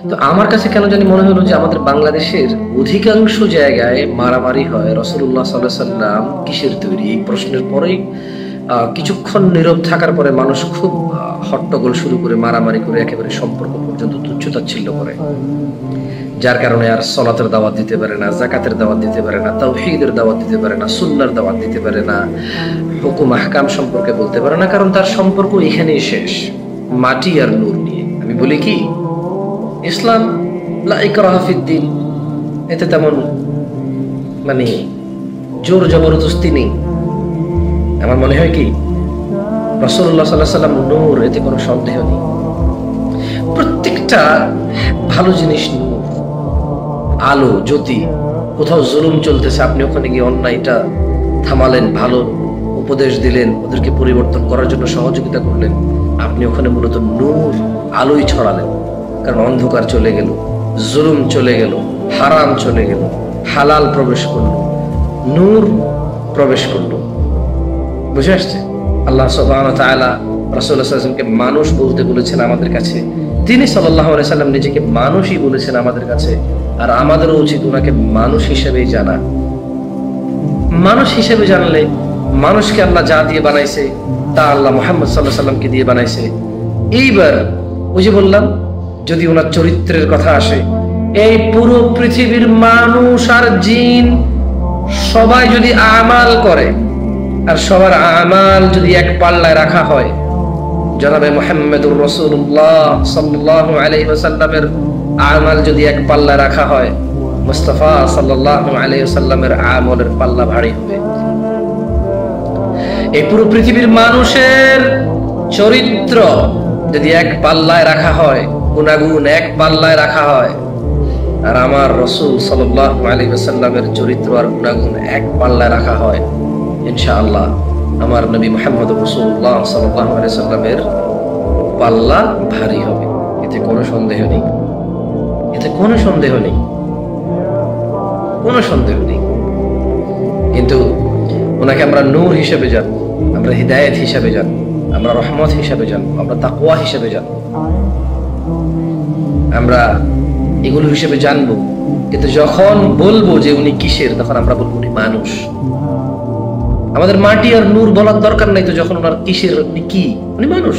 তো আমার কাছে কেন জানি মনে হলো যে আমাদের বাংলাদেশের অধিকাংশ জায়গায় মারামারি হয় রাসূলুল্লাহ সাল্লাল্লাহু আলাইহি ওয়াসাল্লাম কিসের তৈরি, এই প্রশ্নের পরেই কিছুক্ষণ নীরব থাকার পরে মানুষ খুব হট্টগোল শুরু করে, মারামারি করে, একেবারে সম্পর্ক পর্যন্ত তুচ্ছতাচ্ছিল্য করে, যার কারণে আর সলাতের দাওয়াত দিতে পারে না, যাকাতের দাওয়াত দিতে পারে না, তাওহীদের দাওয়াত দিতে পারে না, সুন্নাহর দাওয়াত দিতে পারে না, হুকুম আহকাম সম্পর্কে বলতে পারে না, কারণ তার সম্পর্ক এখানেই শেষ, মাটি আর নূর নিয়ে। আমি বলি কি, ইসলাম লা ইকরাহা ফিদ্দিন, এতে তেমন মানে জোর জবরদস্তি নেই। আমার মনে হয় কি রাসূলুল্লাহ সাল্লাল্লাহু আলাইহি ওয়াসাল্লাম নূর, এতে কোনো সন্দেহ নেই। প্রত্যেকটা ভালো জিনিস নূর, আলো, জ্যোতি। কোথাও জুলুম চলতেছে, আপনি ওখানে গিয়ে অন্যায়টা থামালেন, ভালো উপদেশ দিলেন, ওদেরকে পরিবর্তন করার জন্য সহযোগিতা করলেন, আপনি ওখানে মূলত নূর, আলোই ছড়ালেন। কারণ অন্ধকার চলে গেল, জুলুম চলে গেল, হারাম চলে গেল, হালাল প্রবেশ করলো, নূর প্রবেশ করলো। বুঝে আসছে? আল্লাহ সুবহানাহু ওয়া তাআলা রাসূলুল্লাহ সাল্লাল্লাহু আলাইহি ওয়াসাল্লামকে মানুষ বলতে বলেছেন আমাদের কাছে, তিনি সাল্লাল্লাহু আলাইহি ওয়াসাল্লাম নিজেকে মানুষই বলেছেন আমাদের কাছে, আর আমাদেরও উচিত ওনাকে মানুষ হিসেবেই জানা। মানুষ হিসেবে জানলে, মানুষকে আল্লাহ যা দিয়ে বানাইছে তা আল্লাহ মুহাম্মদ সাল্লাল্লাহু আলাইহি ওয়াসাল্লামকে দিয়ে বানাইছে। এইবার ওই যে বললাম, যদি ওনার চরিত্রের কথা আসে, এই পুরো পৃথিবীর মানুষ আর জিন সবাই যদি আমাল করে, আর সবার আমাল যদি এক পাল্লায় রাখা হয়, জনাবে মুহাম্মদুর রাসূলুল্লাহ সাল্লাল্লাহু আলাইহি ওয়াসাল্লামের আমাল যদি এক পাল্লায় রাখা হয়, মুস্তাফা সাল্লাল্লাহু আলাইহি ওয়াসাল্লামের আমলের পাল্লা ভারী হবে। এই পুরো পৃথিবীর মানুষের চরিত্র যদি এক পাল্লায় রাখা হয়, গুনাহগুণ এক পাল্লায় রাখা হয়, আর আমার রাসূল সাল্লাল্লাহু আলাইহি ওয়াসাল্লামের চরিত্র আর গুনাহগুণ এক পাল্লায় রাখা হয়, ইনশাআল্লাহ আমার নবী মুহাম্মদ রাসূলুল্লাহ সাল্লাল্লাহু আলাইহি ওয়াসাল্লামের পাল্লা ভারী হবে। এতে কোনো সন্দেহ নেই, এতে কোনো সন্দেহ নেই, কোনো সন্দেহ নেই। কিন্তু ওনাকে আমরা নূর হিসেবে জানবো, আমরা হিদায়াত হিসেবে জানবো, আমরা রহমত হিসেবে জানবো, আমরা তাকওয়া হিসেবে জানবো, আমরা এগুলো হিসেবে জানবো। কিন্তু যখন বলবো যে উনি কিসের, তখন আমরা বলবো উনি মানুষ। আমাদের মাটি আর নূর বলার দরকার নাই তো, যখন ওনার কিসের, উনি কি, উনি মানুষ।